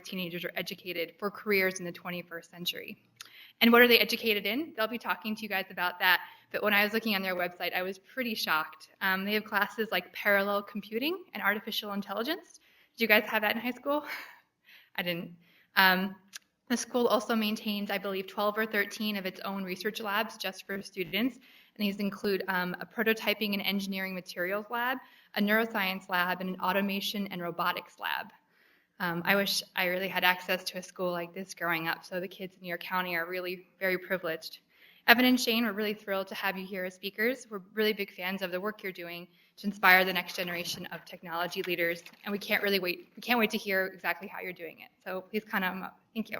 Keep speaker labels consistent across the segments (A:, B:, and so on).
A: teenagers are educated for careers in the 21st century. And what are they educated in? They'll be talking to you guys about that. But when I was looking on their website, I was pretty shocked. They have classes like parallel computing and artificial intelligence. Did you guys have that in high school? I didn't. The school also maintains, I believe, 12 or 13 of its own research labs just for students. And these include a prototyping and engineering materials lab, a neuroscience lab, and an automation and robotics lab. I wish I really had access to a school like this growing up, so the kids in New York County are really very privileged. Evan and Shane, we're really thrilled to have you here as speakers. We're really big fans of the work you're doing to inspire the next generation of technology leaders, and we can't wait to hear exactly how you're doing it. So please come up. Thank you.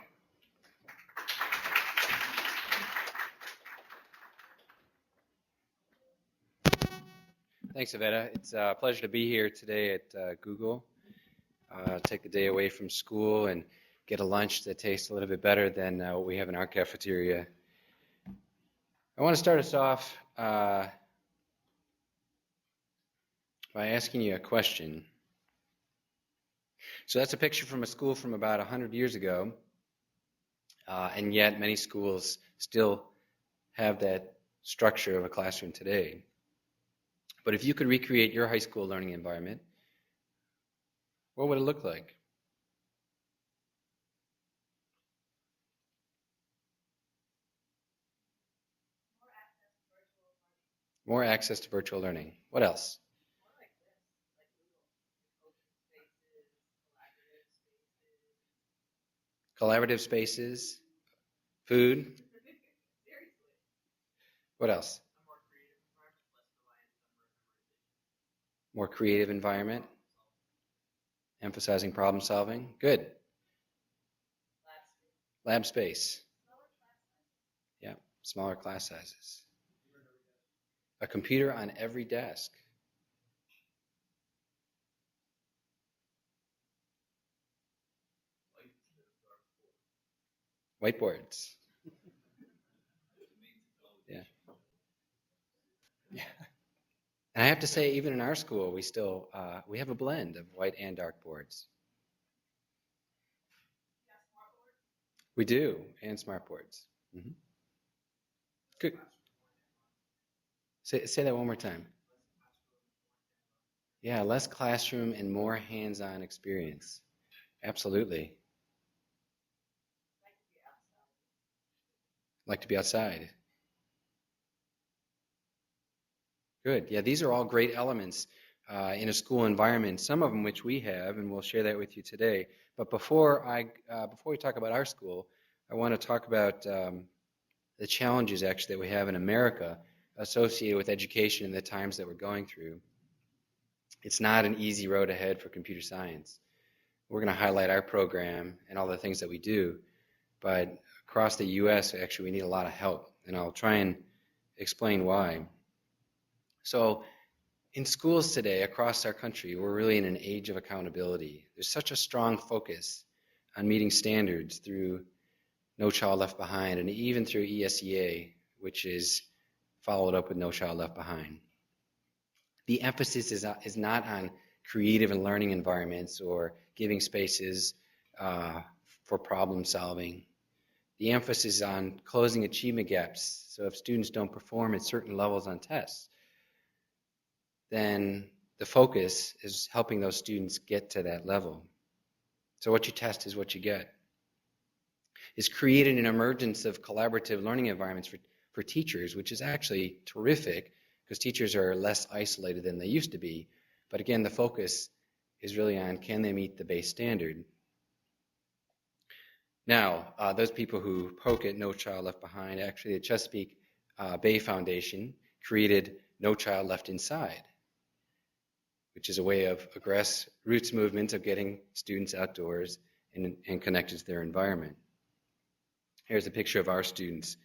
B: Thanks, Avetta. It's a pleasure to be here today at Google. Take the day away from school and get a lunch that tastes a little bit better than what we have in our cafeteria. I want to start us off by asking you a question. So that's a picture from a school from about 100 years ago, and yet many schools still have that structure of a classroom today. But if you could recreate your high school learning environment, what would it look like? More access to virtual learning. What else? Collaborative spaces. Food. What else? More creative environment. Emphasizing problem solving. Good. Lab space. Yeah, smaller class sizes. A computer on every desk. Whiteboards. Yeah. Yeah. And I have to say, even in our school, we have a blend of white and dark boards. We do, and smart boards. Mm-hmm. Good. Say that one more time. Yeah, less classroom and more hands-on experience. Absolutely. Like to be outside. Good. Yeah, these are all great elements in a school environment, some of them which we have, and we'll share that with you today. But before we talk about our school, I want to talk about the challenges actually that we have in America associated with education in the times that we're going through. It's not an easy road ahead for computer science. We're going to highlight our program and all the things that we do, but across the U.S., actually, we need a lot of help, and I'll try and explain why. So in schools today across our country, we're really in an age of accountability. There's such a strong focus on meeting standards through No Child Left Behind and even through ESEA, which is followed up with No Child Left Behind. The emphasis is not on creative and learning environments or giving spaces for problem solving. The emphasis is on closing achievement gaps. So if students don't perform at certain levels on tests, then the focus is helping those students get to that level. So what you test is what you get. It's created an emergence of collaborative learning environments for teachers, which is actually terrific because teachers are less isolated than they used to be. But again, the focus is really on can they meet the base standard. Now, those people who poke at No Child Left Behind, actually the Chesapeake Bay Foundation created No Child Left Inside, which is a way of a grassroots movement of getting students outdoors and connected to their environment. Here's a picture of our students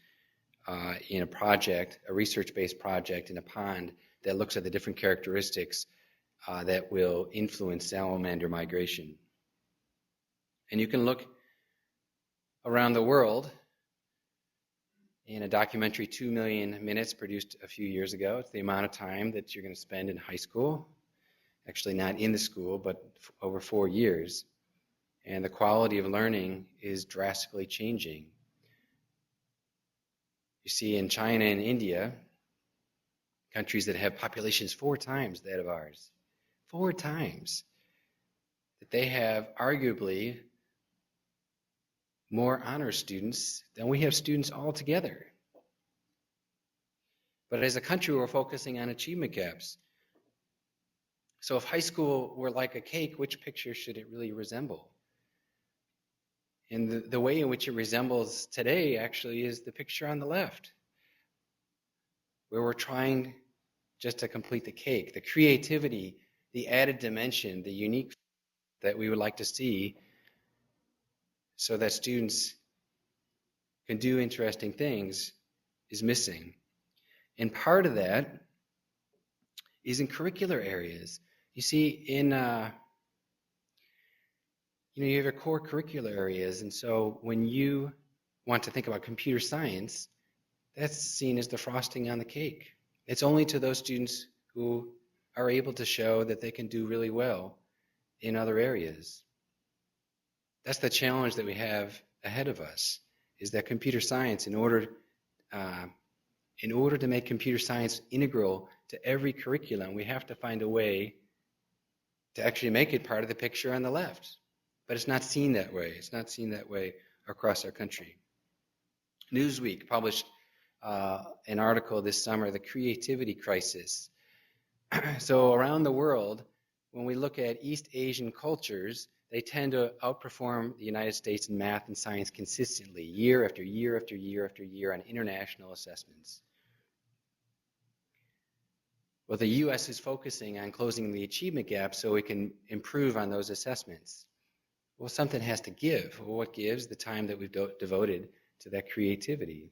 B: in a project, a research-based project in a pond that looks at the different characteristics that will influence salamander migration. And you can look around the world in a documentary, 2 million minutes, produced a few years ago. It's the amount of time that you're going to spend in high school. Actually not in the school, but over 4 years. and the quality of learning is drastically changing. You see, in China and India, countries that have populations 4 times that of ours, 4 times, that they have arguably more honor students than we have students altogether. But as a country, we're focusing on achievement gaps. So if high school were like a cake, which picture should it really resemble? And the way in which it resembles today actually is the picture on the left, where we're trying just to complete the cake. The creativity, the added dimension, the unique that we would like to see so that students can do interesting things is missing. And part of that is in curricular areas. You see, you have your core curricular areas, and so when you want to think about computer science, that's seen as the frosting on the cake. It's only to those students who are able to show that they can do really well in other areas. That's the challenge that we have ahead of us, is that computer science, in order to make computer science integral to every curriculum, we have to find a way to actually make it part of the picture on the left. But it's not seen that way. It's not seen that way across our country. Newsweek published an article this summer, The Creativity Crisis. So around the world, when we look at East Asian cultures, they tend to outperform the United States in math and science consistently, year after year after year after year on international assessments. Well, the U.S. is focusing on closing the achievement gap so we can improve on those assessments. Well, something has to give. Well, what gives? The time that we've devoted to that creativity.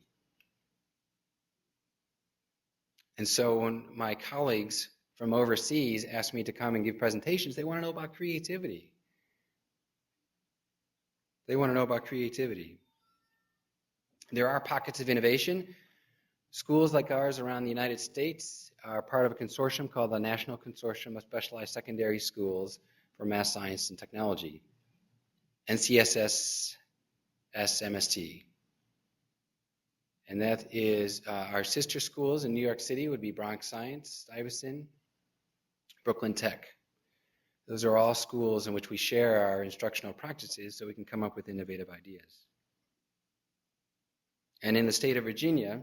B: And so when my colleagues from overseas ask me to come and give presentations, they want to know about creativity. They want to know about creativity. There are pockets of innovation. Schools like ours around the United States are part of a consortium called the National Consortium of Specialized Secondary Schools for Math, Science, and Technology, NCSS SMST. And that is our sister schools in New York City would be Bronx Science, Stuyvesant, Brooklyn Tech. Those are all schools in which we share our instructional practices so we can come up with innovative ideas. And in the state of Virginia,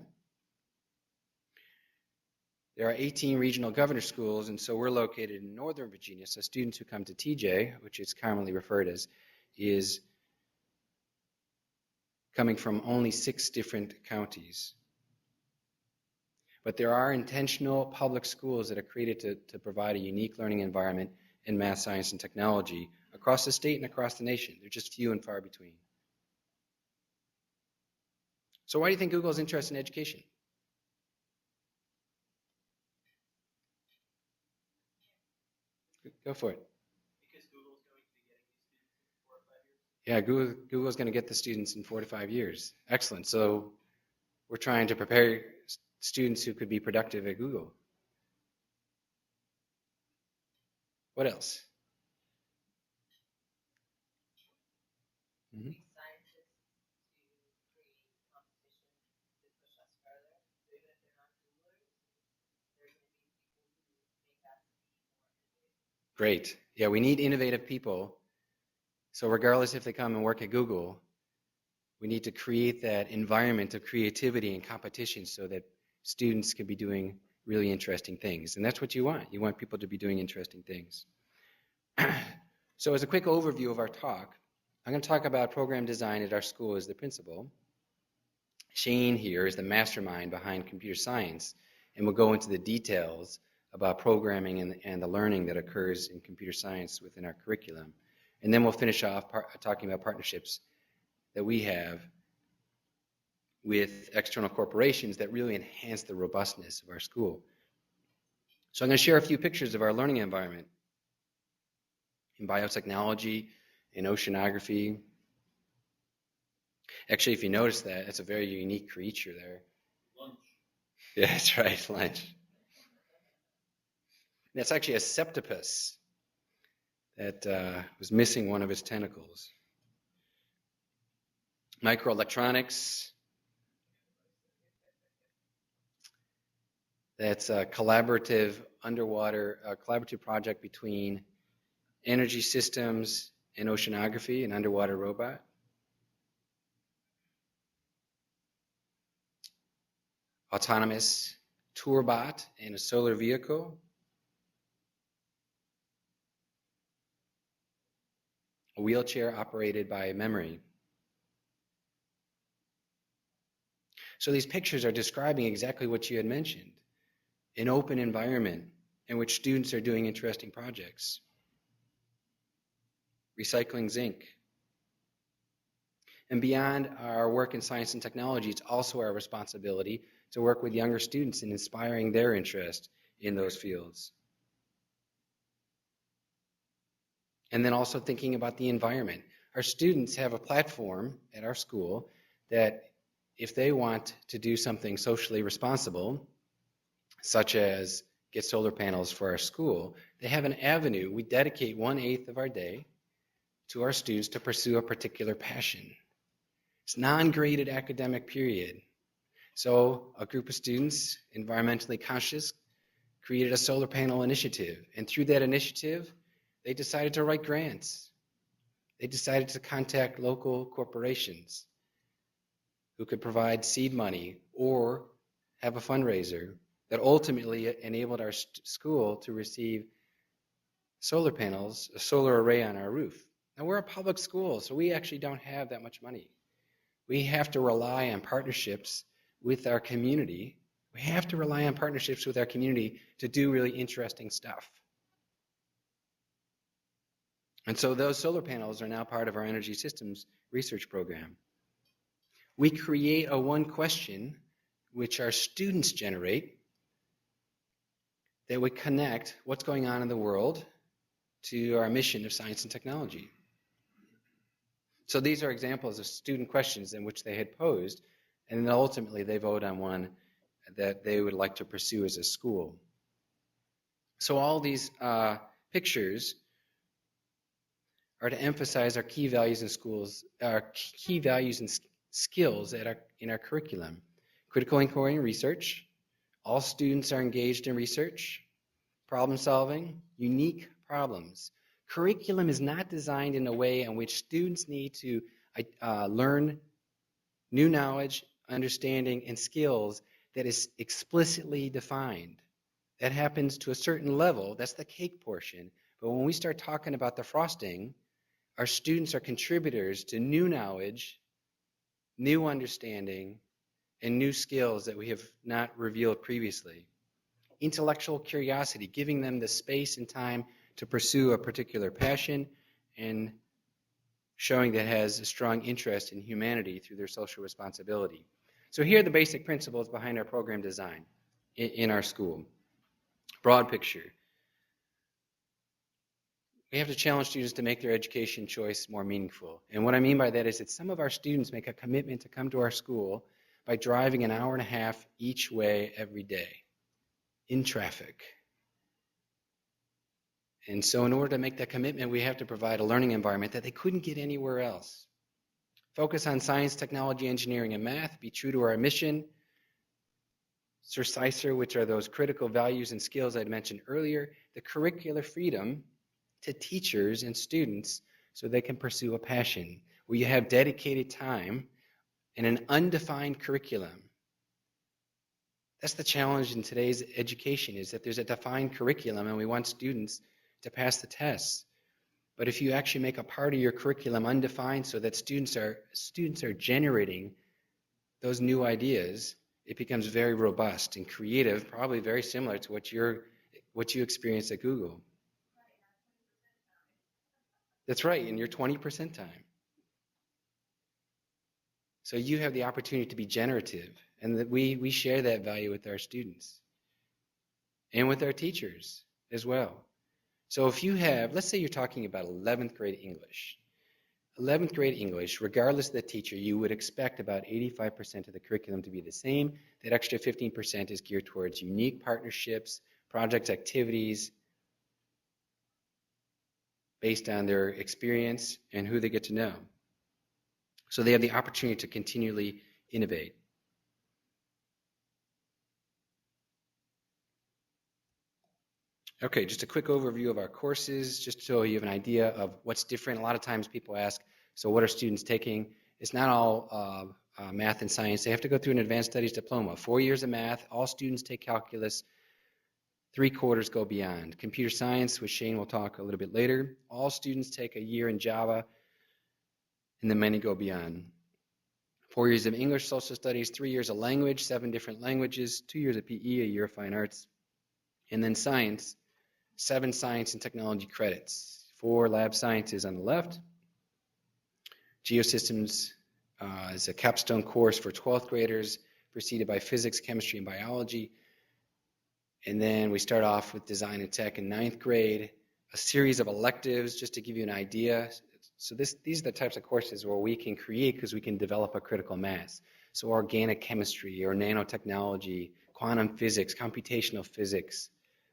B: there are 18 regional governor schools, and so we're located in Northern Virginia. So students who come to TJ, which is commonly referred as, is coming from only 6 different counties. But there are intentional public schools that are created to provide a unique learning environment in math, science, and technology across the state and across the nation. They're just few and far between. So why do you think Google is interested in education? Go for it.
C: Because Google's going to be getting these students in 4 or 5 years?
B: Yeah, Google's going to get the students in 4 to 5 years. Excellent. So we're trying to prepare students who could be productive at Google. What else? Mm-hmm.
C: Scientists to create competition to push us further. So even if they're not Googlers, they're going to be people who make us be more innovative.
B: Great. Yeah, we need innovative people. So regardless if they come and work at Google, we need to create that environment of creativity and competition so that students can be doing really interesting things. And that's what you want. You want people to be doing interesting things. So as a quick overview of our talk, I'm going to talk about program design at our school as the principal. Shane here is the mastermind behind computer science, and we'll go into the details about programming and the learning that occurs in computer science within our curriculum. And then we'll finish off talking about partnerships that we have with external corporations that really enhance the robustness of our school. So I'm going to share a few pictures of our learning environment in biotechnology, in oceanography. Actually, if you notice that, it's a very unique creature there.
C: Lunch.
B: Yeah, that's right, lunch. That's actually a septopus. that was missing one of its tentacles. Microelectronics, that's a collaborative collaborative project between energy systems and oceanography, an underwater robot. Autonomous Torbert and a solar vehicle. A wheelchair operated by memory. So these pictures are describing exactly what you had mentioned. An open environment in which students are doing interesting projects. Recycling zinc. And beyond our work in science and technology, it's also our responsibility to work with younger students in inspiring their interest in those fields. And then also thinking about the environment. Our students have a platform at our school that if they want to do something socially responsible, such as get solar panels for our school, they have an avenue. We dedicate 1/8 of our day to our students to pursue a particular passion. It's non-graded academic period. So a group of students, environmentally conscious, created a solar panel initiative. And through that initiative, they decided to write grants. They decided to contact local corporations who could provide seed money or have a fundraiser that ultimately enabled our school to receive solar panels, a solar array on our roof. Now, we're a public school, so we actually don't have that much money. We have to rely on partnerships with our community. We have to rely on partnerships with our community to do really interesting stuff. And so those solar panels are now part of our energy systems research program. We create a one question which our students generate that would connect what's going on in the world to our mission of science and technology. So these are examples of student questions in which they had posed, and then ultimately they vote on one that they would like to pursue as a school. So all these pictures are to emphasize our key values in schools, our key values and skills in our curriculum. Critical inquiry and research. All students are engaged in research. Problem solving, unique problems. Curriculum is not designed in a way in which students need to learn new knowledge, understanding, and skills that is explicitly defined. That happens to a certain level. That's the cake portion. But when we start talking about the frosting, our students are contributors to new knowledge, new understanding, and new skills that we have not revealed previously. Intellectual curiosity, giving them the space and time to pursue a particular passion and showing that has a strong interest in humanity through their social responsibility. So here are the basic principles behind our program design in our school. Broad picture. We have to challenge students to make their education choice more meaningful. And what I mean by that is that some of our students make a commitment to come to our school by driving an hour and a half each way every day in traffic. And so in order to make that commitment, we have to provide a learning environment that they couldn't get anywhere else. Focus on science, technology, engineering, and math. Be true to our mission. Surciser, which are those critical values and skills I'd mentioned earlier. The curricular freedom to teachers and students so they can pursue a passion, where you have dedicated time and an undefined curriculum. That's the challenge in today's education, is that there's a defined curriculum and we want students to pass the tests. But if you actually make a part of your curriculum undefined so that students are generating those new ideas, it becomes very robust and creative, probably very similar to what you experienced at Google. That's right, in your 20% time. So you have the opportunity to be generative, and that we share that value with our students and with our teachers as well. So if you have, let's say you're talking about 11th grade English. 11th grade English, regardless of the teacher, you would expect about 85% of the curriculum to be the same. That extra 15% is geared towards unique partnerships, project activities, based on their experience and who they get to know. So they have the opportunity to continually innovate. Okay, just a quick overview of our courses, just so you have an idea of what's different. A lot of times people ask, so what are students taking? It's not all math and science. They have to go through an advanced studies diploma. 4 years of math, all students take calculus, 3/4 go beyond. Computer science, which Shane will talk a little bit later, all students take a year in Java, and then many go beyond. 4 years of English, social studies, 3 years of language, 7 different languages, 2 years of PE, a year of fine arts, and then science, 7 science and technology credits, 4 lab sciences on the left. Geosystems is a capstone course for 12th graders, preceded by physics, chemistry, and biology. And then we start off with design and tech in 9th grade, a series of electives, just to give you an idea. So these are the types of courses where we can create because we can develop a critical mass. So organic chemistry or nanotechnology, quantum physics, computational physics,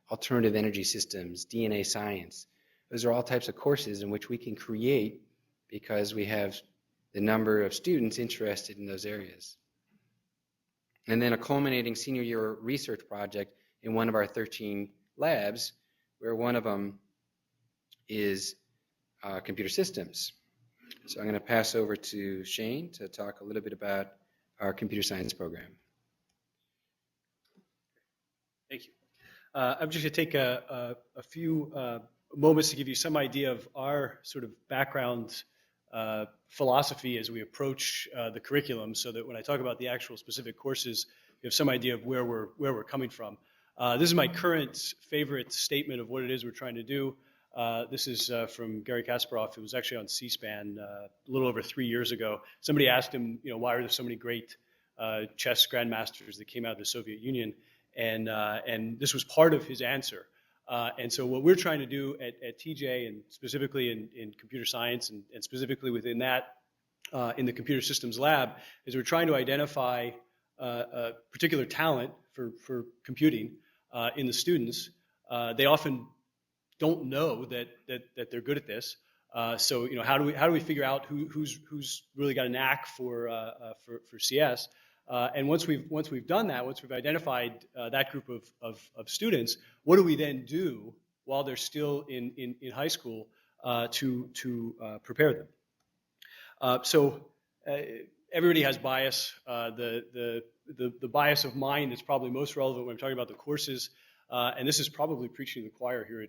B: alternative energy systems, DNA science. Those are all types of courses in which we can create because we have the number of students interested in those areas. And then a culminating senior year research project in one of our 13 labs, where one of them is computer systems. So I'm going to pass over to Shane to talk a little bit about our computer science program.
D: Thank you. I'm just going to take a few moments to give you some idea of our sort of background philosophy as we approach the curriculum, so that when I talk about the actual specific courses, you have some idea of where we're coming from. This is my current favorite statement of what it is we're trying to do. This is from Garry Kasparov. It was actually on C-SPAN a little over 3 years ago. Somebody asked him, why are there so many great chess grandmasters that came out of the Soviet Union? And this was part of his answer. And so what we're trying to do at TJ, and specifically in computer science, and specifically within that, in the computer systems lab, is we're trying to identify a particular talent for computing in the students. They often don't know that they're good at this. So how do we figure out who's really got a knack for CS? And once we've done that, once we've identified that group of students, what do we then do while they're still in high school to prepare them? So everybody has bias. The bias of mine is probably most relevant when I'm talking about the courses, and this is probably preaching to the choir here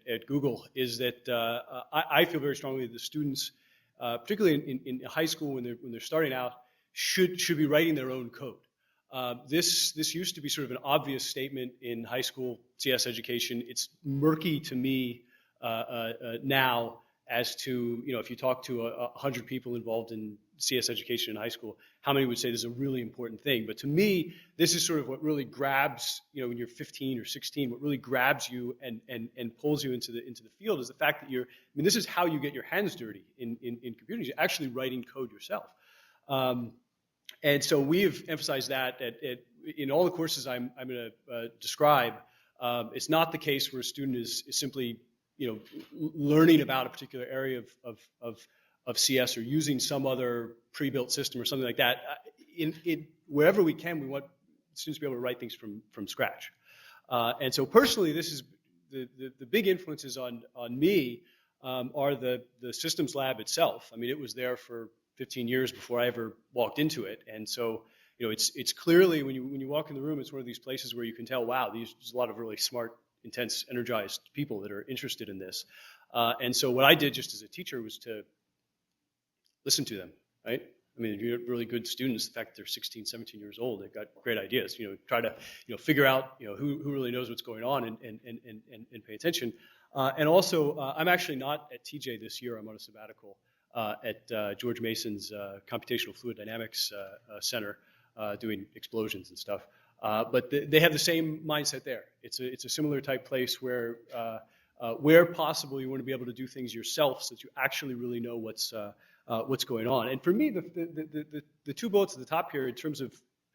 D: at Google, is that I feel very strongly that the students, particularly in high school when they're starting out, should be writing their own code. This used to be sort of an obvious statement in high school CS education. It's murky to me now as to, if you talk to 100 people involved in CS education in high school, how many would say this is a really important thing? But to me, this is sort of what really grabs, when you're 15 or 16, what really grabs you and pulls you into the field is the fact that this is how you get your hands dirty in computing. You're actually writing code yourself. And so we've emphasized that in all the courses I'm going to describe. It's not the case where a student is simply learning about a particular area of CS or using some other pre-built system or something like that. Wherever we can, we want students to be able to write things from scratch. And so personally, this is the big influences on me are the systems lab itself. I mean, it was there for 15 years before I ever walked into it. And so, it's clearly, when you walk in the room, it's one of these places where you can tell, wow, there's a lot of really smart, intense, energized people that are interested in this. And so what I did just as a teacher was to listen to them, right? I mean, if you have really good students, the fact that they're 16, 17 years old, they've got great ideas. Try to figure out who really knows what's going on and pay attention. And also, I'm actually not at TJ this year. I'm on a sabbatical at George Mason's Computational Fluid Dynamics Center, doing explosions and stuff. But they have the same mindset there. It's a similar type place where possible you want to be able to do things yourself so that you actually really know what's going on. And for me, the two bullets at the top here in terms of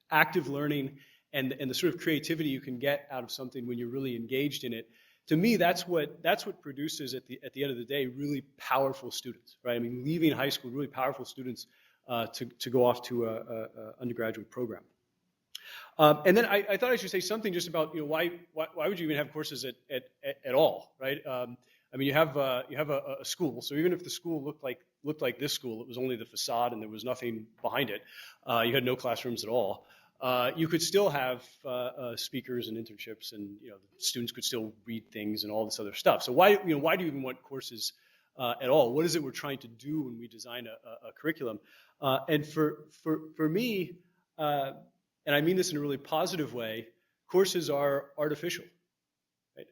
D: active learning and the sort of creativity you can get out of something when you're really engaged in it, to me, that's what produces at the end of the day really powerful students, right? I mean, leaving high school, really powerful students to go off to a undergraduate program. And then I thought I should say something just about why would you even have courses at all, right? I mean, you have a school, so even if the school looked like this school, it was only the facade and there was nothing behind it. You had no classrooms at all. You could still have speakers and internships, and students could still read things and all this other stuff. So why do you even want courses at all? What is it we're trying to do when we design a curriculum? And for me, and I mean this in a really positive way, courses are artificial. Right?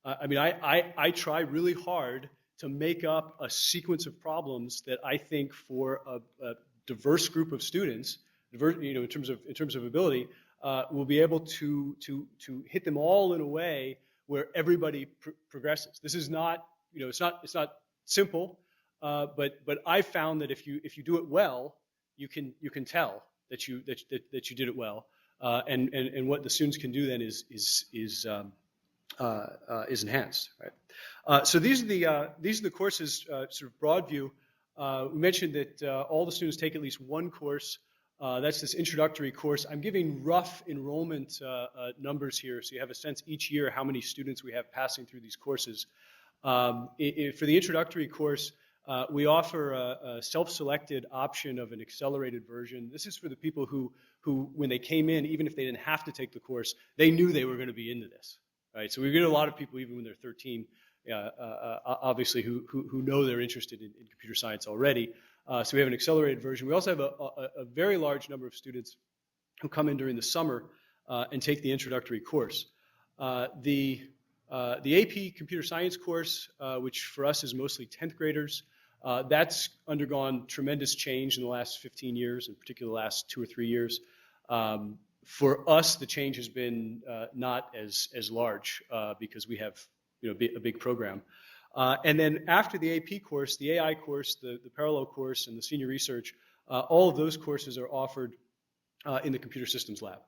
D: I mean, I try really hard to make up a sequence of problems that I think for a diverse group of students, in terms of ability, will be able to hit them all in a way where everybody progresses. This is not, it's not simple, but I found that if you do it well, you can tell that you did it well, and what the students can do then is enhanced. Right? So these are the courses, sort of broad view. We mentioned that all the students take at least one course. That's this introductory course. I'm giving rough enrollment numbers here, so you have a sense each year how many students we have passing through these courses. For the introductory course, we offer a self-selected option of an accelerated version. This is for the people who, when they came in, even if they didn't have to take the course, they knew they were going to be into this. Right? So we get a lot of people, even when they're 13, obviously, who know they're interested in computer science already. So we have an accelerated version. We also have a very large number of students who come in during the summer and take the introductory course. The AP computer science course, which for us is mostly 10th graders, that's undergone tremendous change in the last 15 years, in particular the last 2 or 3 years. For us, the change has been not as large because we have a big program. And then after the AP course, the AI course, the parallel course, and the senior research, all of those courses are offered in the computer systems lab.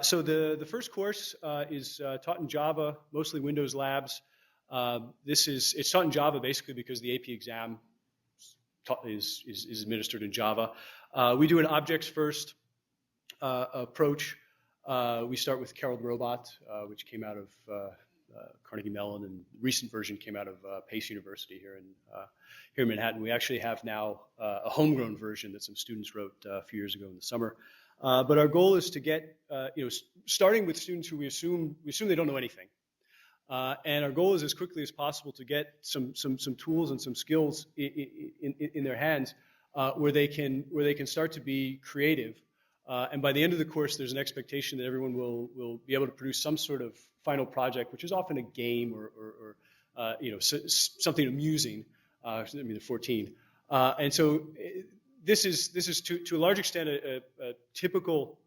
D: So the first course is taught in Java, mostly Windows labs. It's taught in Java basically because the AP exam is administered in Java. We do an objects first approach. We start with Carol the Robot, which came out of Carnegie Mellon, and the recent version came out of Pace University here in Manhattan. We actually have now a homegrown version that some students wrote a few years ago in the summer. But our goal is to get, starting with students who we assume they don't know anything. And our goal is as quickly as possible to get some tools and some skills in their hands where they can start to be creative. And by the end of the course, there's an expectation that everyone will be able to produce some sort of final project, which is often a game or something amusing. I mean, they're 14, and so this is to a large extent a typical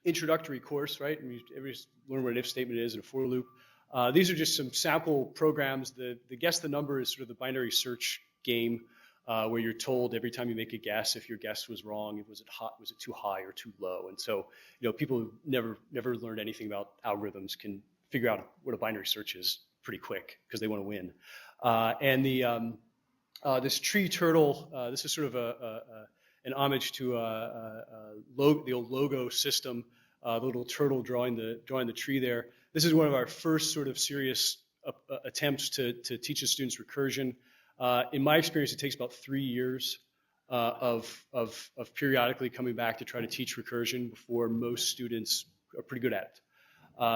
D: introductory course, right? Everybody learn what an if statement is and a for loop. These are just some sample programs. The guess the number is sort of the binary search game. Where you're told every time you make a guess if your guess was wrong, was it too high or too low? And so, people who never learned anything about algorithms can figure out what a binary search is pretty quick because they want to win. And this tree turtle, this is sort of an homage to the old logo system, the little turtle drawing the tree there. This is one of our first sort of serious attempts to teach the students recursion. In my experience, it takes about 3 years of periodically coming back to try to teach recursion before most students are pretty good at it.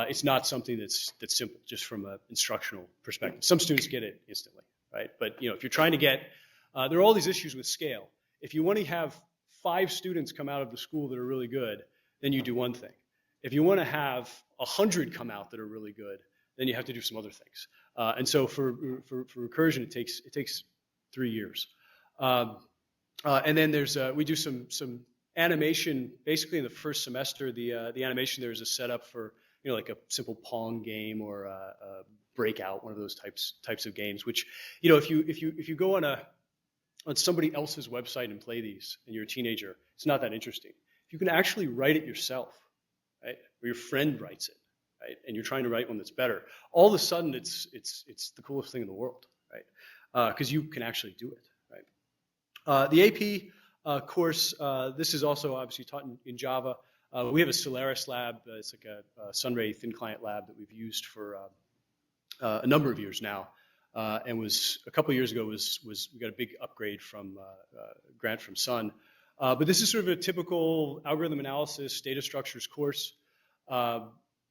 D: It's not something that's simple, just from an instructional perspective. Some students get it instantly, right? But if you're trying to get, there are all these issues with scale. If you want to have 5 students come out of the school that are really good, then you do one thing. If you want to have 100 come out that are really good, then you have to do some other things. And so for recursion, it takes 3 years. And then we do some animation. Basically, in the first semester, the animation there is a setup for like a simple Pong game or a Breakout, one of those types of games. Which if you go on somebody else's website and play these, and you're a teenager, it's not that interesting. If you can actually write it yourself, right, or your friend writes it, right? And you're trying to write one that's better. All of a sudden, it's the coolest thing in the world, right? Because you can actually do it, right? The AP course, this is also obviously taught in Java. We have a Solaris lab. It's like a Sunray thin client lab that we've used for a number of years now. And was a couple of years ago we got a big upgrade from grant from Sun. But this is sort of a typical algorithm analysis, data structures course.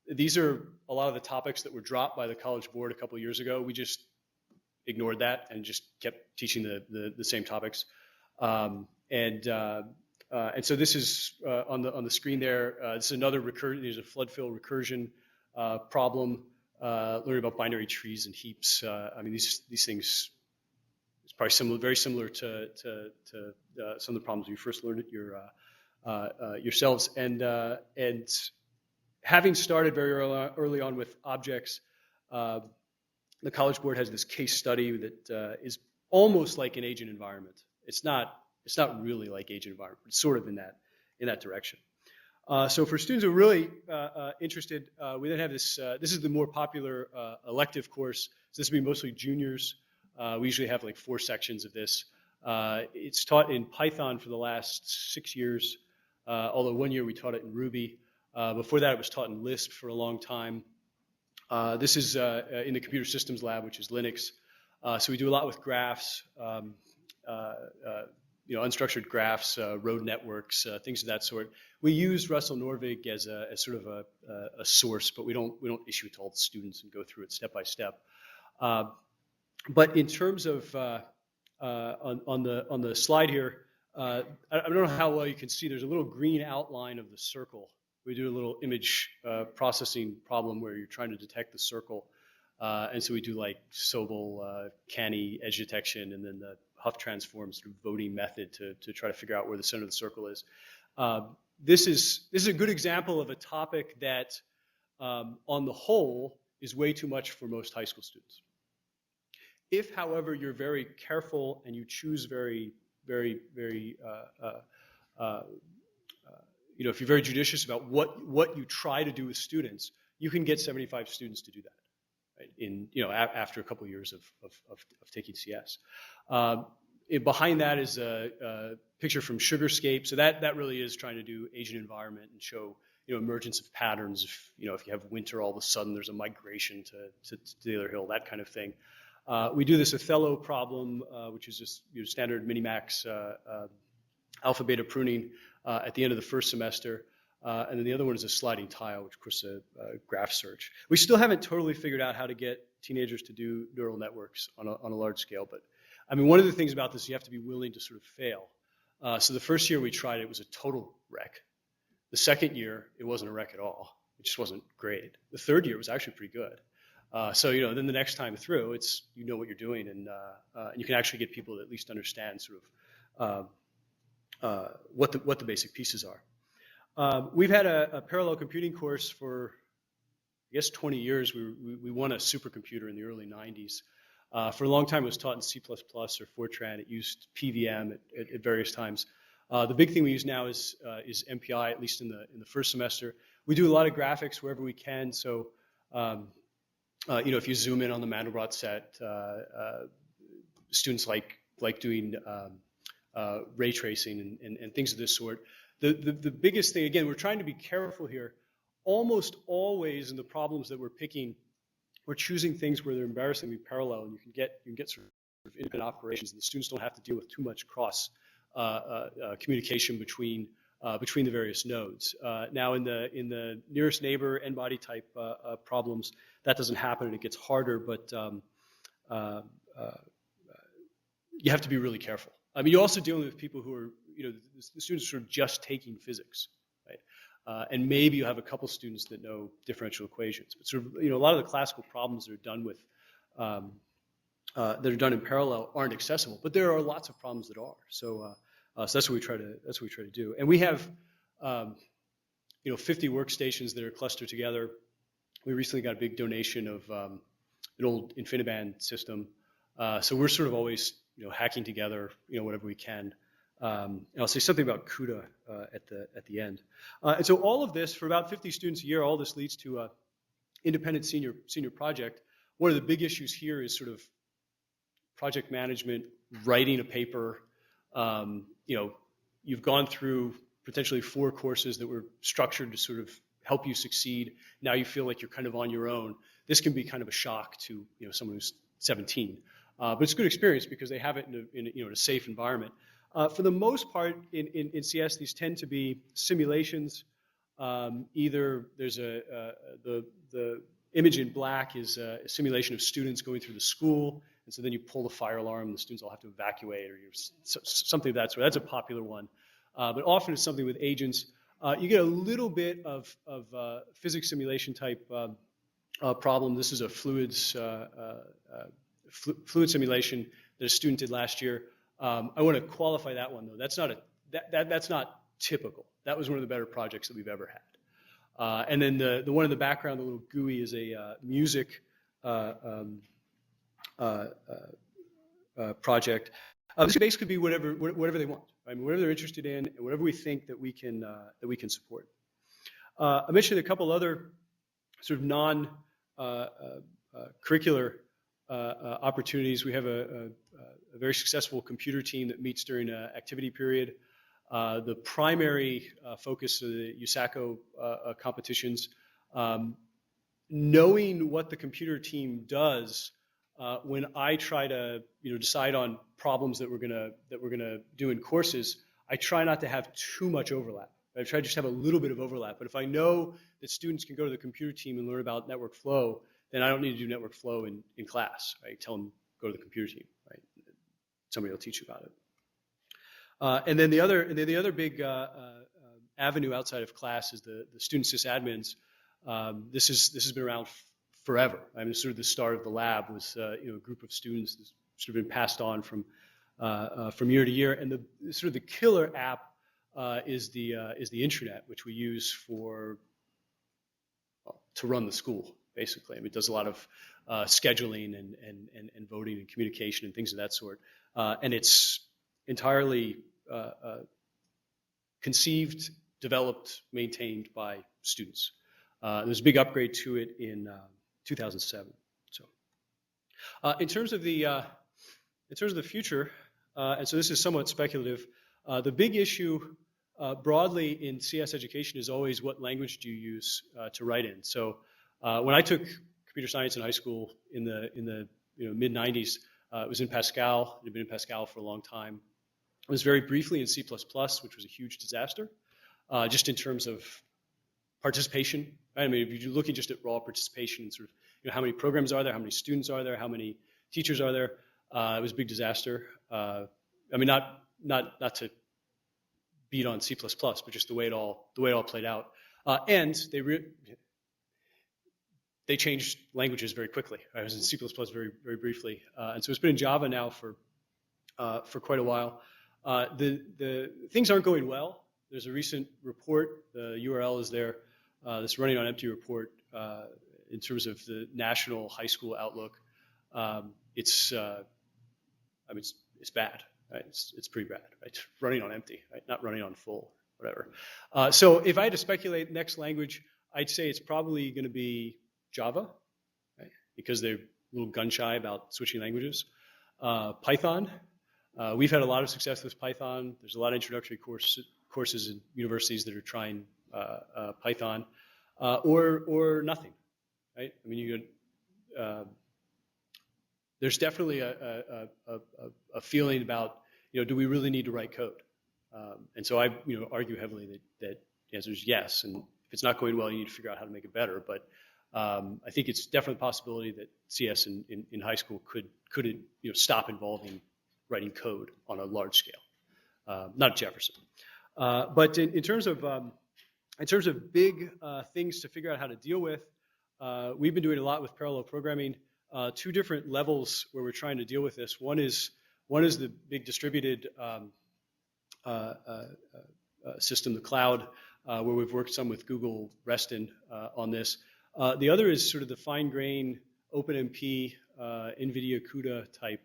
D: These are a lot of the topics that were dropped by the College Board a couple of years ago. We just ignored that and just kept teaching the same topics. And so this is on the screen there. This is another recursion. There's a flood fill recursion problem. Learning about binary trees and heaps. I mean, these things. It's probably very similar to some of the problems you first learned at yourselves. And having started very early on with objects, the College Board has this case study that is almost like an agent environment. It's not really like agent environment. It's sort of in that direction. So for students who are really interested, we then have this. This is the more popular elective course. So this will be mostly juniors. We usually have like 4 sections of this. It's taught in Python for the last 6 years, although 1 year we taught it in Ruby. Before that, it was taught in Lisp for a long time. This is in the computer systems lab, which is Linux. So we do a lot with graphs, unstructured graphs, road networks, things of that sort. We use Russell Norvig as sort of a source, but we don't issue it to all the students and go through it step by step. But in terms of on the slide here, I don't know how well you can see. There's a little green outline of the circle. We do a little image processing problem where you're trying to detect the circle. And so we do like Sobel, canny edge detection, and then the Huff transform sort of voting method to try to figure out where the center of the circle is. This is a good example of a topic that, on the whole, is way too much for most high school students. If, however, you're very careful and you choose very, very, very, if you're very judicious about what you try to do with students, you can get 75 students to do that. Right, after a couple of years of taking CS. Behind that is a picture from Sugarscape. So that really is trying to do agent environment and show emergence of patterns. If you have winter, all of a sudden there's a migration to the other hill, that kind of thing. We do this Othello problem, which is just standard minimax alpha beta pruning at the end of the first semester. And then the other one is a sliding tile, which of course is a graph search. We still haven't totally figured out how to get teenagers to do neural networks on a large scale. But I mean, one of the things about this, you have to be willing to sort of fail. So the first year we tried it was a total wreck. The second year, it wasn't a wreck at all. It just wasn't great. The third year was actually pretty good. So then the next time through, it's what you're doing, and you can actually get people to at least understand sort of what the basic pieces are. We've had a parallel computing course for, I guess, 20 years. We won a supercomputer in the early 90s. For a long time, it was taught in C++ or Fortran. It used PVM at various times. The big thing we use now is MPI, at least in the first semester. We do a lot of graphics wherever we can. So, if you zoom in on the Mandelbrot set, students like doing ray tracing and things of this sort. The biggest thing, again, we're trying to be careful here. Almost always in the problems that we're picking, we're choosing things where they're embarrassingly parallel, and you can get sort of independent operations, and the students don't have to deal with too much cross communication between the various nodes. Now, in the nearest neighbor n-body type problems, that doesn't happen, and it gets harder. But you have to be really careful. I mean, you're also dealing with people who are, the students are sort of just taking physics, right? And maybe you have a couple students that know differential equations. But sort of, a lot of the classical problems that are done with, that are done in parallel aren't accessible. But there are lots of problems that are. So that's what we try to do. And we have, 50 workstations that are clustered together. We recently got a big donation of an old InfiniBand system. So we're sort of always, hacking together, whatever we can. And I'll say something about CUDA at the end. And so all of this, for about 50 students a year, all this leads to independent senior project, one of the big issues here is sort of project management, writing a paper. You've gone through potentially 4 courses that were structured to sort of help you succeed. Now you feel like you're kind of on your own. This can be kind of a shock to someone who's 17. But it's a good experience because they have it in a safe environment. For the most part, in CS, these tend to be simulations. Either there's the image in black is a simulation of students going through the school, and so then you pull the fire alarm, and the students all have to evacuate, or something of that sort. That's a popular one. But often it's something with agents. You get a little bit of physics simulation type problem. This is a fluid simulation that a student did last year. I want to qualify that one though. That's not typical. That was one of the better projects that we've ever had. And then the one in the background, the little GUI, is a music project. This base could be whatever they want. I mean, whatever they're interested in, and whatever we think that we can support. I mentioned a couple other sort of non-curricular opportunities. We have a very successful computer team that meets during an activity period. The primary focus of the USACO competitions, knowing what the computer team does. When I try to decide on problems that we're gonna do in courses, I try not to have too much overlap. I try to just have a little bit of overlap. But if I know that students can go to the computer team and learn about network flow, then I don't need to do network flow in class. Right? Tell them go to the computer team. Right? Somebody will teach you about it. And then the other big avenue outside of class is the student sysadmins. This has been around forever. I mean, sort of the start of the lab was a group of students that's sort of been passed on from year to year. And the sort of the killer app is the intranet, which we use to run the school, basically. I mean, it does a lot of scheduling and voting and communication and things of that sort. And it's entirely conceived, developed, maintained by students. There's a big upgrade to it in 2007. So, in terms of the future, and so this is somewhat speculative. The big issue broadly in CS education is always what language do you use to write in. So, when I took computer science in high school in the mid 90s, it was in Pascal. It had been in Pascal for a long time. It was very briefly in C++, which was a huge disaster, just in terms of participation. I mean, if you're looking just at raw participation, sort of, how many programs are there, how many students are there, how many teachers are there, it was a big disaster. I mean, not to beat on C++, but just the way it all played out. And they changed languages very quickly. I was in C++ very very briefly, and so it's been in Java now for quite a while. The things aren't going well. There's a recent report. The URL is there. This running on empty report in terms of the national high school outlook. It's bad. Right? It's pretty bad. Right? Running on empty, right? Not running on full, whatever. So if I had to speculate next language, I'd say it's probably going to be Java, right? Because they're a little gun shy about switching languages. Python. We've had a lot of success with Python. There's a lot of introductory courses in universities that are trying Python, or nothing, right? I mean, there's definitely a feeling about, do we really need to write code? And so I argue heavily that the answer is yes. And if it's not going well, you need to figure out how to make it better. But I think it's definitely a possibility that CS in high school could stop involving writing code on a large scale. Not at Jefferson. But in terms of big things to figure out how to deal with, we've been doing a lot with parallel programming. 2 different levels where we're trying to deal with this. One is the big distributed system, the cloud, where we've worked some with Google Reston on this. The other is sort of the fine-grained OpenMP, NVIDIA CUDA type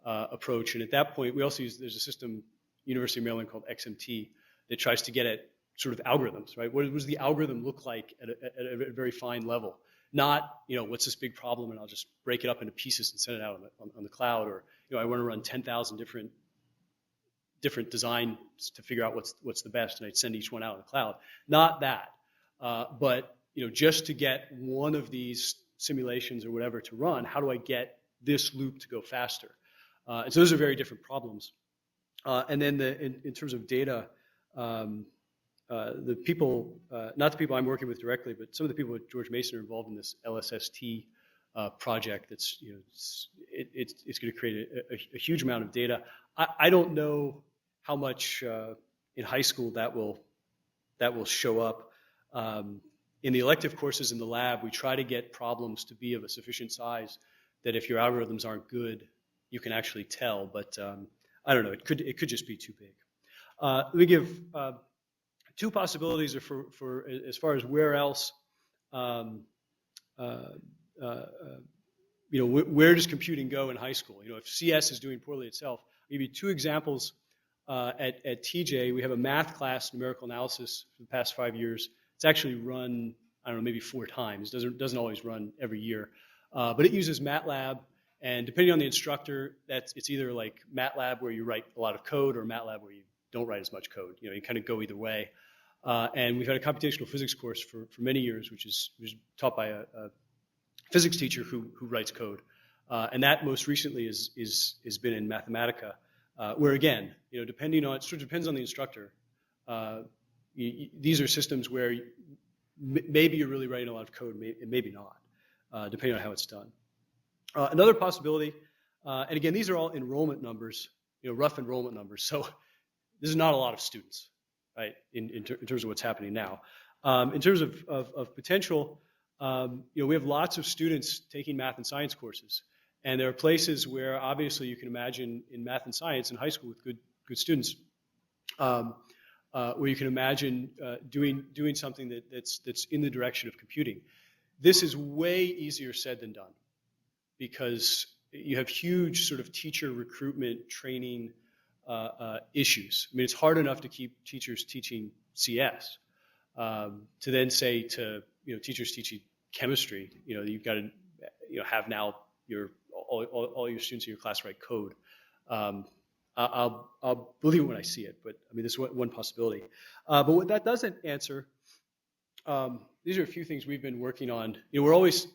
D: approach. And at that point, we also there's a system, University of Maryland, called XMT, that tries to get at sort of algorithms, right? What does the algorithm look like at a very fine level? not, what's this big problem and I'll just break it up into pieces and send it out on the cloud, or, I want to run 10,000 different designs to figure out what's the best, and I'd send each one out on the cloud. Not that, but just to get one of these simulations or whatever to run, how do I get this loop to go faster? And so those are very different problems. And then in terms of data, the people, not the people I'm working with directly, but some of the people at George Mason are involved in this LSST project. That's it's going to create a huge amount of data. I don't know how much in high school that will show up. In the elective courses in the lab, we try to get problems to be of a sufficient size that if your algorithms aren't good, you can actually tell. But I don't know. It could just be too big. Let me give two possibilities for as far as where else. Where does computing go in high school? If CS is doing poorly itself, I'll give you two examples. At TJ, we have a math class, numerical analysis, for the past 5 years. It's actually run, I don't know, maybe 4 times. Doesn't always run every year, but it uses MATLAB, and depending on the instructor, it's either like MATLAB where you write a lot of code, or MATLAB where you don't write as much code. You kind of go either way. And we've had a computational physics course for many years, which was taught by a physics teacher who writes code, and that most recently has been in Mathematica, where again, depending on, it sort of depends on the instructor. These are systems where maybe you're really writing a lot of code, maybe not, depending on how it's done. Another possibility, and again, these are all enrollment numbers, rough enrollment numbers. So this is not a lot of students, right? In terms of what's happening now. In terms of potential, we have lots of students taking math and science courses, and there are places where obviously you can imagine in math and science in high school with good students, where you can imagine doing something that's in the direction of computing. This is way easier said than done, because you have huge sort of teacher recruitment training issues. I mean, it's hard enough to keep teachers teaching CS, to then say to teachers teaching chemistry, you've got to have now all your students in your class write code. I'll believe it when I see it, but I mean, this is one possibility. But what that doesn't answer, these are a few things we've been working on. We're always,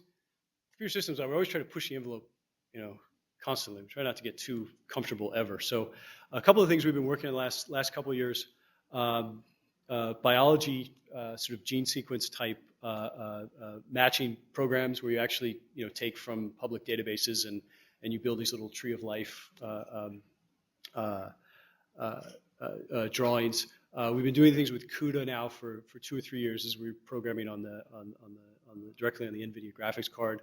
D: computer systems, we're always trying to push the envelope, constantly. We try not to get too comfortable ever. So a couple of things we've been working on the last couple of years, biology, sort of gene sequence type matching programs where you actually take from public databases and you build these little tree of life drawings. We've been doing things with CUDA now for 2 or 3 years as we're programming directly on the NVIDIA graphics card.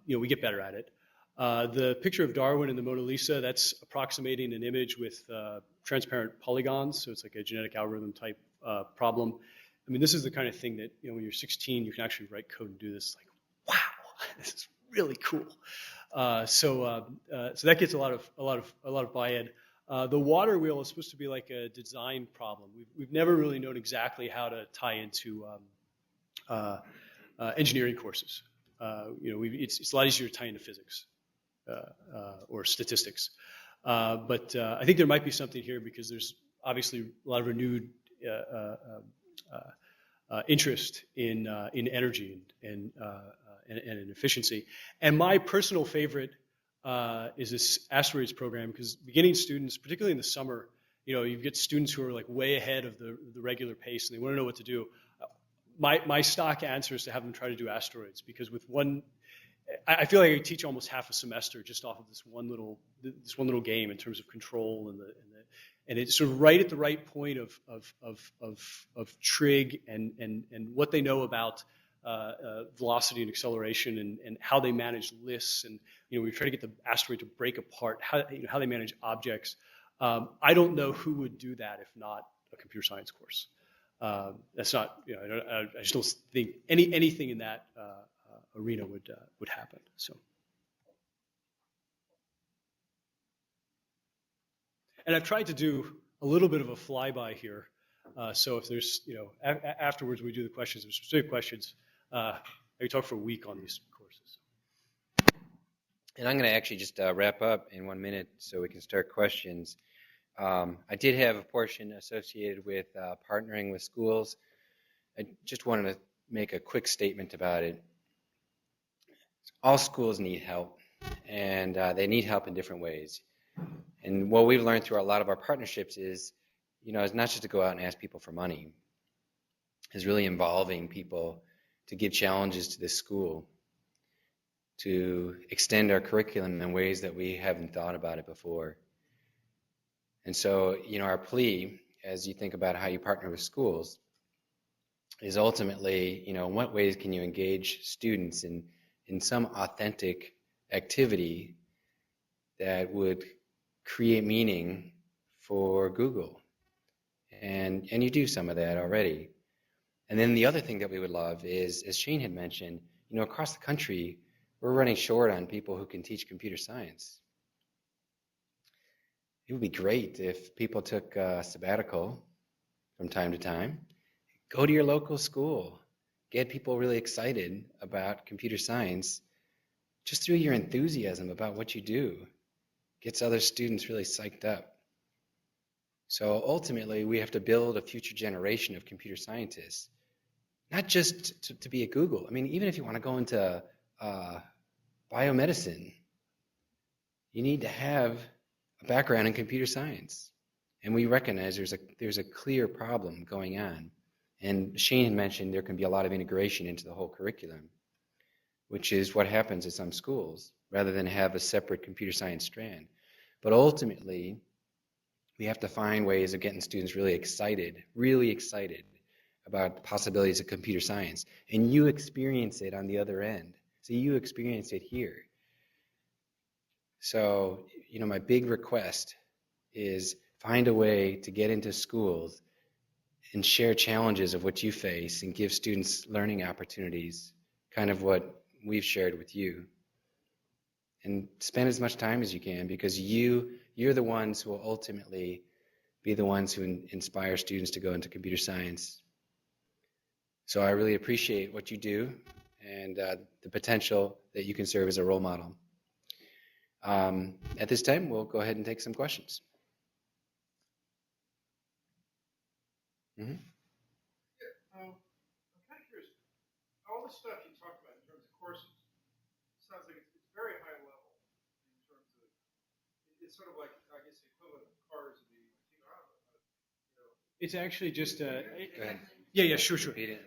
D: We get better at it. The picture of Darwin in the Mona Lisa, that's approximating an image with transparent polygons, so it's like a genetic algorithm type problem. I mean, this is the kind of thing that when you're 16, you can actually write code and do this. Like, wow, this is really cool. So that gets a lot of buy-in. The water wheel is supposed to be like a design problem. We've never really known exactly how to tie into engineering courses. It's a lot easier to tie into physics or statistics. But I think there might be something here because there's obviously a lot of renewed interest in energy and in efficiency. And my personal favorite is this asteroids program, because beginning students, particularly in the summer, you get students who are like way ahead of the regular pace and they want to know what to do. My stock answer is to have them try to do asteroids, because with I feel like I teach almost half a semester just off of this one little game in terms of control and it's sort of right at the right point of trig and what they know about velocity and acceleration and how they manage lists, and we try to get the asteroid to break apart, how they manage objects. I don't know who would do that if not a computer science course. That's not, I just don't think anything in that arena would happen. So, and I've tried to do a little bit of a flyby here. So if there's, afterwards we do the questions, there's specific questions. I could talk for a week on these courses.
B: And I'm going to actually just wrap up in 1 minute so we can start questions. I did have a portion associated with partnering with schools. I just wanted to make a quick statement about it. All schools need help, and they need help in different ways. And what we've learned through a lot of our partnerships is, it's not just to go out and ask people for money. It's really involving people to give challenges to this school, to extend our curriculum in ways that we haven't thought about it before. And so, our plea, as you think about how you partner with schools, is ultimately, in what ways can you engage students in some authentic activity that would create meaning for Google. And you do some of that already. And then the other thing that we would love is, as Shane had mentioned, across the country, we're running short on people who can teach computer science. It would be great if people took a sabbatical from time to time. Go to your local school. Get people really excited about computer science just through your enthusiasm about what you do. Gets other students really psyched up. So ultimately, we have to build a future generation of computer scientists, not just to be at Google. I mean, even if you want to go into biomedicine, you need to have a background in computer science. And we recognize there's a clear problem going on. And Shane mentioned there can be a lot of integration into the whole curriculum, which is what happens at some schools, rather than have a separate computer science strand. But ultimately, we have to find ways of getting students really excited about the possibilities of computer science. And you experience it on the other end. So you experience it here. So, my big request is find a way to get into schools and share challenges of what you face and give students learning opportunities, kind of what we've shared with you. And spend as much time as you can, because you're the ones who will ultimately be the ones who inspire students to go into computer science. So I really appreciate what you do and the potential that you can serve as a role model. At this time, we'll go ahead and take some questions. Mm-hmm.
E: I'm kind of curious, all the stuff you talked about in terms of courses, sounds like it's very high level in terms of, it's sort of like, I guess, the equivalent of cars of the,
D: It's actually just
B: Go ahead.
D: Yeah, sure.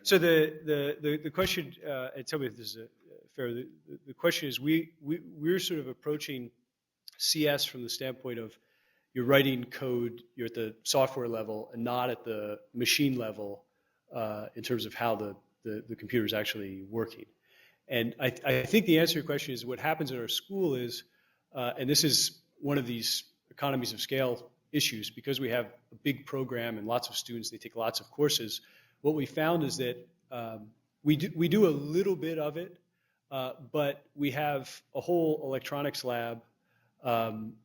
D: So the question, and tell me if this is fair. The question is, we're sort of approaching CS from the standpoint of you're writing code, you're at the software level, and not at the machine level in terms of how the computer is actually working. And I think the answer to your question is what happens in our school is, and this is one of these economies of scale issues, because we have a big program and lots of students, they take lots of courses. What we found is that we do a little bit of it, but we have a whole electronics lab.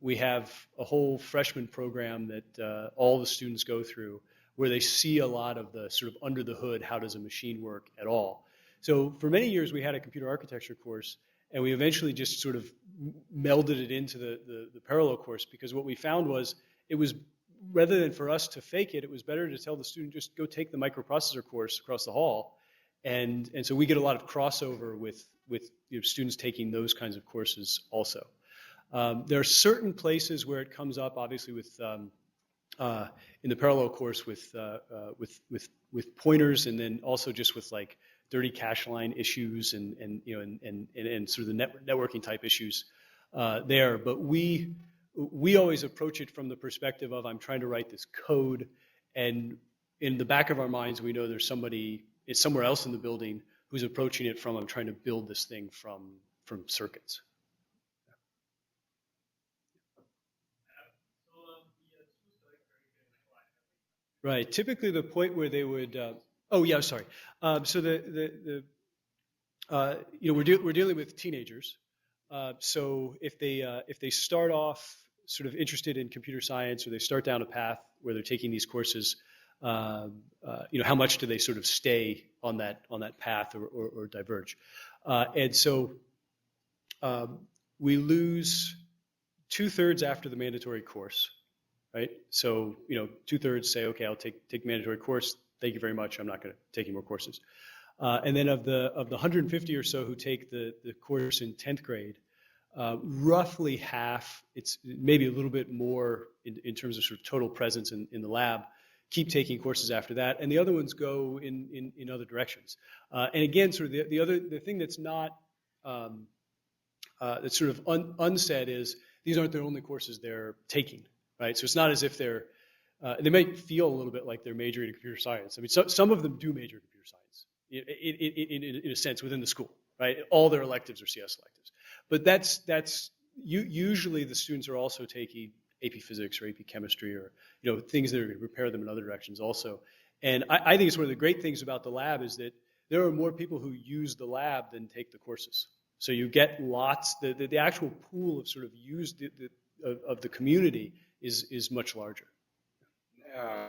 D: We have a whole freshman program that all the students go through, where they see a lot of the sort of under the hood, how does a machine work at all. So for many years we had a computer architecture course, and we eventually just sort of melded it into the parallel course, because what we found was it was, rather than for us to fake it, it was better to tell the student, just go take the microprocessor course across the hall. And so we get a lot of crossover with students taking those kinds of courses also. There are certain places where it comes up, obviously, with in the parallel course with pointers, and then also just with like dirty cache line issues and sort of the networking type issues there. But we always approach it from the perspective of, I'm trying to write this code, and in the back of our minds we know there's somebody, it's somewhere else in the building who's approaching it from, I'm trying to build this thing from circuits. Right. Typically, the point where they would. Sorry. So we're dealing with teenagers. So if they start off sort of interested in computer science, or they start down a path where they're taking these courses, How much do they sort of stay on that path or diverge? And so we lose 2/3 after the mandatory course, right? So 2/3 say, okay, I'll take mandatory course. Thank you very much. I'm not going to take any more courses. And then of the 150 or so who take the course in 10th grade, roughly half, it's maybe a little bit more in terms of sort of total presence in the lab, keep taking courses after that, and the other ones go in other directions. And again, sort of the thing that's not that's sort of unsaid is these aren't their only courses they're taking, right? So it's not as if they might feel a little bit like they're majoring in computer science. I mean, some of them do major in computer science in a sense within the school, right? All their electives are CS electives. But that's usually the students are also taking AP Physics or AP Chemistry or things that are going to prepare them in other directions also. And I think it's one of the great things about the lab is that there are more people who use the lab than take the courses. So you get lots. The actual pool of sort of used of the community is much larger.
B: I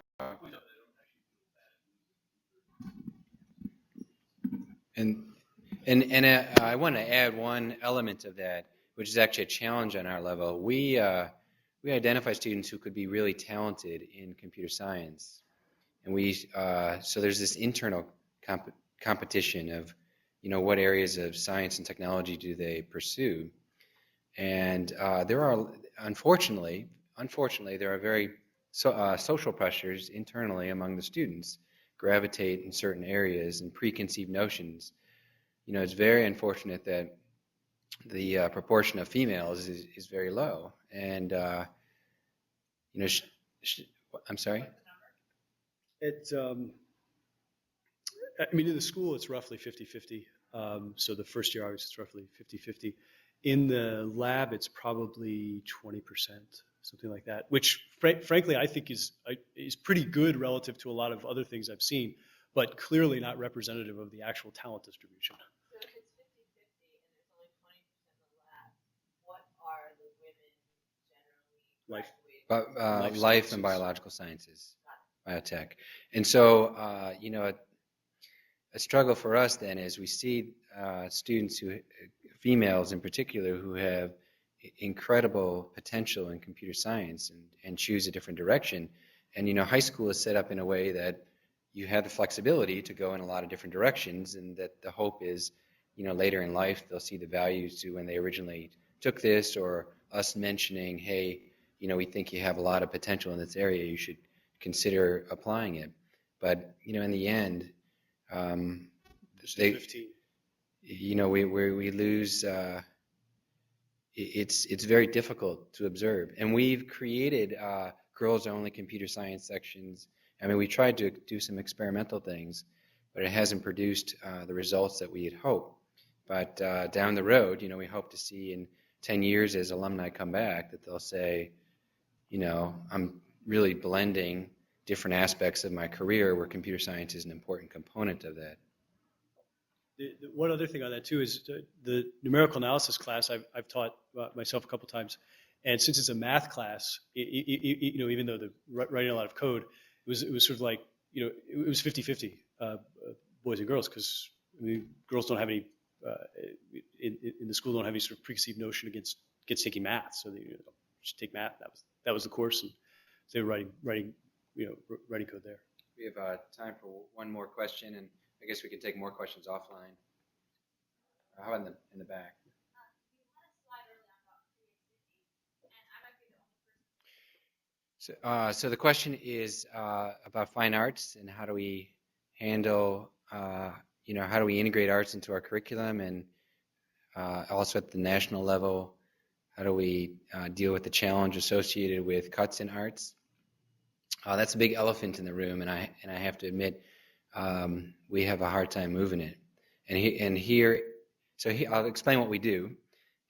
B: want to add one element of that, which is actually a challenge on our level. We identify students who could be really talented in computer science, and so there's this internal competition of what areas of science and technology do they pursue, and there are unfortunately there are very social pressures internally among the students gravitate in certain areas and preconceived notions. It's very unfortunate that the proportion of females is very low. And, I'm sorry?
D: It's, I mean, in the school, it's roughly 50-50. So the first year, obviously, it's roughly 50-50. In the lab, it's probably 20%, something like that, which frankly, I think is pretty good relative to a lot of other things I've seen, but clearly not representative of the actual talent distribution.
C: So if it's 50-50 and there's only 20% in the lab, what are the women generally graduating?
B: Life and biological sciences, biotech. And so, a struggle for us then is we see students females in particular, who have incredible potential in computer science and choose a different direction. And, high school is set up in a way that you have the flexibility to go in a lot of different directions, and that the hope is, later in life, they'll see the values to when they originally took this, or us mentioning, hey, we think you have a lot of potential in this area, you should consider applying it. But, in the end, we lose, it's very difficult to observe. And we've created girls-only computer science sections. I mean, we tried to do some experimental things, but it hasn't produced the results that we had hoped. But down the road, we hope to see in 10 years as alumni come back that they'll say, I'm really blending different aspects of my career where computer science is an important component of that.
D: One other thing on that too is the numerical analysis class I've taught myself a couple times, and since it's a math class, even though they're writing a lot of code, it was sort of like it was 50-50 boys and girls, because girls don't have any in the school don't have any sort of preconceived notion against taking math, so they just take math. That was the course, and they were writing code there.
B: We have time for one more question, and I guess we can take more questions offline. How about in the back?
F: You had a slide earlier about creativity, and I might be the only person.
B: So the question is about fine arts, and how do we handle, how do we integrate arts into our curriculum, and also at the national level, how do we deal with the challenge associated with cuts in arts? That's a big elephant in the room, and I have to admit, we have a hard time moving it. I'll explain what we do,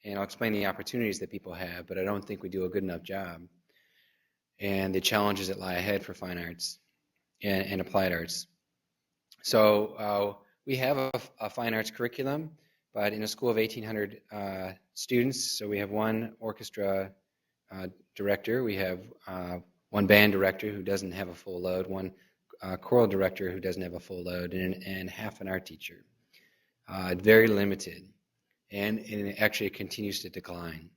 B: and I'll explain the opportunities that people have, but I don't think we do a good enough job, and the challenges that lie ahead for fine arts and applied arts. So we have a fine arts curriculum, but in a school of 1,800 students, so we have one orchestra director, we have one band director who doesn't have a full load, one choral director who doesn't have a full load, and half an art teacher. Very limited, and actually it continues to decline.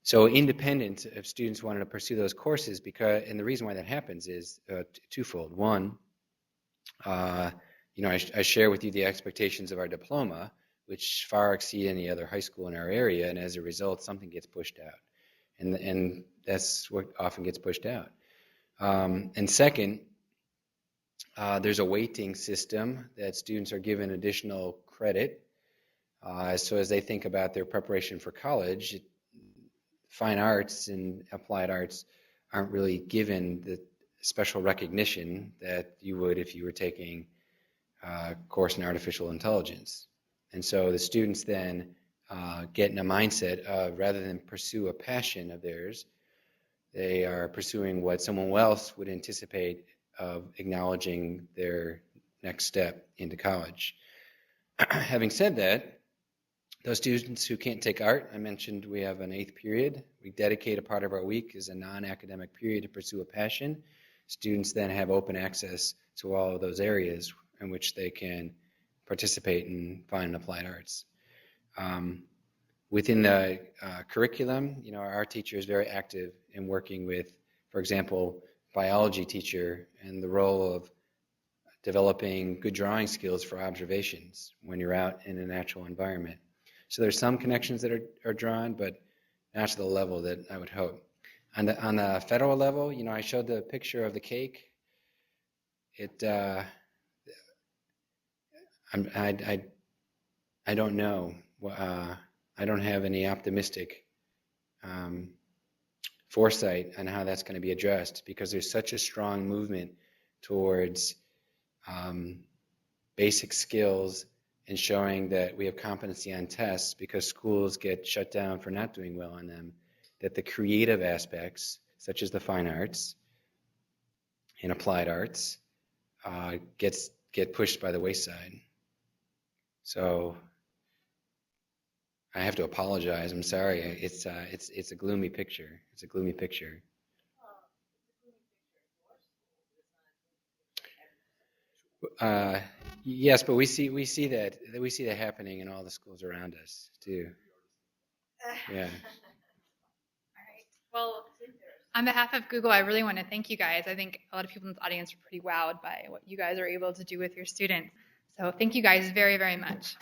B: So independent of students wanting to pursue those courses, and the reason why that happens is twofold. One, I share with you the expectations of our diploma, which far exceed any other high school in our area, and as a result, something gets pushed out, and that's what often gets pushed out. And second, there's a weighting system that students are given additional credit. So as they think about their preparation for college, fine arts and applied arts aren't really given the special recognition that you would if you were taking a course in artificial intelligence. And so the students then get in a mindset of, rather than pursue a passion of theirs, they are pursuing what someone else would anticipate of acknowledging their next step into college. Having said that, those students who can't take art, I mentioned we have an 8th period. We dedicate a part of our week as a non-academic period to pursue a passion. Students then have open access to all of those areas in which they can participate in fine and applied arts. Within the curriculum, our art teacher is very active in working with, for example, biology teacher and the role of developing good drawing skills for observations when you're out in a natural environment. So there's some connections that are drawn, but not to the level that I would hope. On the federal level, I showed the picture of the cake. I don't know. I don't have any optimistic foresight on how that's going to be addressed, because there's such a strong movement towards basic skills and showing that we have competency on tests because schools get shut down for not doing well on them, that the creative aspects, such as the fine arts and applied arts, get pushed by the wayside. So I have to apologize. I'm sorry. It's a gloomy picture. It's a gloomy picture. Yes, but we see that happening in all the schools around us too. Yeah.
A: All right. Well, on behalf of Google, I really want to thank you guys. I think a lot of people in this audience are pretty wowed by what you guys are able to do with your students. So thank you guys very, very much.